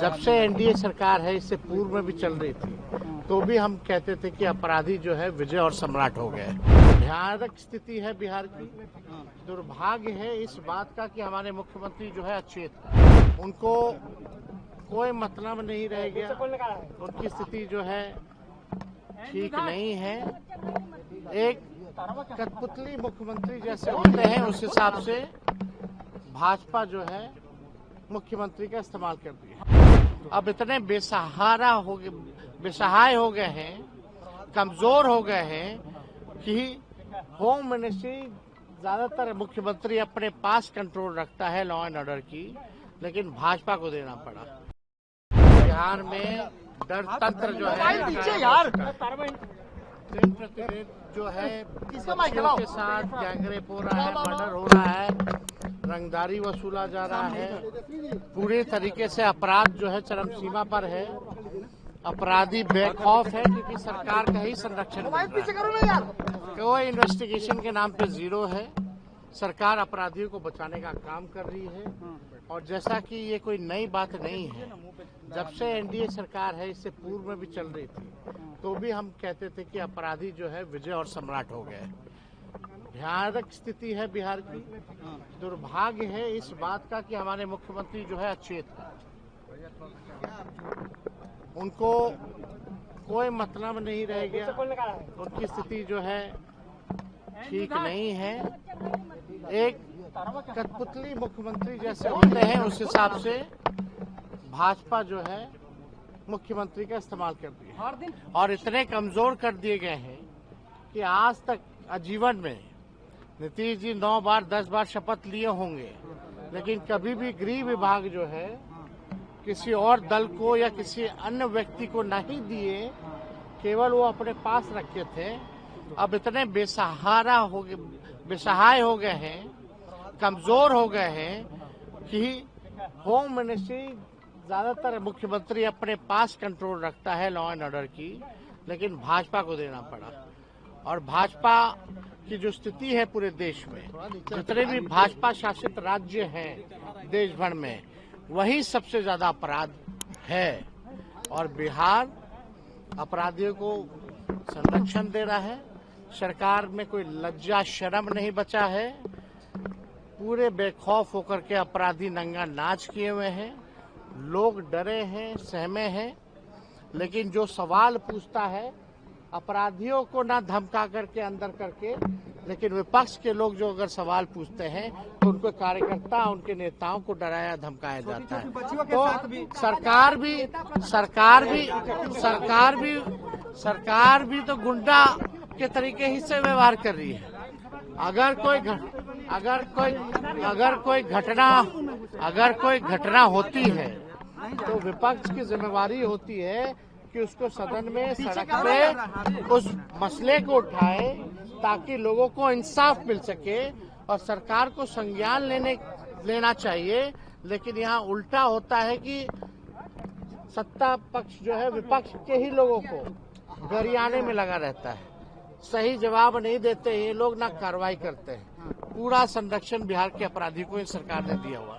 जब से एनडीए सरकार है, इससे पूर्व में भी चल रही थी, तो भी हम कहते थे कि अपराधी जो है विजय और सम्राट हो गए। भयानक स्थिति है बिहार की। दुर्भाग्य है इस बात का कि हमारे मुख्यमंत्री जो है अचेत है, उनको कोई मतलब नहीं रह गया, उनकी स्थिति जो है ठीक नहीं है। एक कठपुतली मुख्यमंत्री जैसे होते हैं, उस हिसाब से भाजपा जो है मुख्यमंत्री का इस्तेमाल कर दिया। अब इतने बेसहाय हो गए हैं, कमजोर हो गए हैं कि होम मिनिस्ट्री ज्यादातर मुख्यमंत्री अपने पास कंट्रोल रखता है लॉ एंड ऑर्डर की, लेकिन भाजपा को देना पड़ा। बिहार में डर तंत्र जो है दिन प्रतिदिन जो है बच्चियों के साथ गैंगरेप हो रहा है, मर्डर हो रहा है, रंगदारी वसूला जा रहा है। पूरे तरीके से अपराध जो है चरम सीमा पर है। अपराधी बेखौफ है क्योंकि सरकार का ही संरक्षण मिल रहा है। कोई इन्वेस्टिगेशन के नाम पे जीरो है। सरकार अपराधियों को बचाने का काम कर रही है। और जैसा कि ये कोई नई बात नहीं है, जब से एनडीए सरकार है, इससे पूर्व में भी चल रही थी, तो भी हम कहते थे कि अपराधी जो है विजय और सम्राट हो गए। भयानक स्थिति है बिहार की। दुर्भाग्य है इस बात का कि हमारे मुख्यमंत्री जो है अचेत है, उनको कोई मतलब नहीं रह गया, उनकी स्थिति जो है ठीक नहीं है। एक कठपुतली मुख्यमंत्री जैसे होते हैं, उस हिसाब से भाजपा जो है मुख्यमंत्री का इस्तेमाल कर दिया और इतने कमजोर कर दिए गए हैं कि आज तक आजीवन में नीतीश जी 9 बार 10 बार शपथ लिए होंगे, लेकिन कभी भी गृह विभाग जो है किसी और दल को या किसी अन्य व्यक्ति को नहीं दिए, केवल वो अपने पास रखे थे। अब इतने बेसहाय हो गए हैं, कमजोर हो गए हैं कि होम मिनिस्ट्री ज्यादातर मुख्यमंत्री अपने पास कंट्रोल रखता है लॉ एंड ऑर्डर की, लेकिन भाजपा को देना पड़ा। और भाजपा की जो स्थिति है पूरे देश में, जितने भी भाजपा शासित राज्य हैं देश भर में, वही सबसे ज्यादा अपराध है। और बिहार अपराधियों को संरक्षण दे रहा है। सरकार में कोई लज्जा शर्म नहीं बचा है। पूरे बेखौफ होकर के अपराधी नंगा नाच किए हुए हैं। लोग डरे हैं, सहमे हैं, लेकिन जो सवाल पूछता है अपराधियों को ना धमका करके अंदर करके, लेकिन विपक्ष के लोग जो अगर सवाल पूछते हैं तो उनको कार्यकर्ता, उनके नेताओं को डराया धमकाया जाता है। तो सरकार भी तो गुंडा के तरीके ही से व्यवहार कर रही है। अगर कोई घटना होती है तो विपक्ष की जिम्मेवारी होती है कि उसको सदन में, सड़क पे उस मसले को उठाए ताकि लोगों को इंसाफ मिल सके और सरकार को संज्ञान लेना चाहिए। लेकिन यहाँ उल्टा होता है कि सत्ता पक्ष जो है विपक्ष के ही लोगों को गरियाने में लगा रहता है। सही जवाब नहीं देते ये लोग, ना कार्रवाई करते हैं। पूरा संरक्षण बिहार के अपराधी को इस सरकार ने दिया हुआ।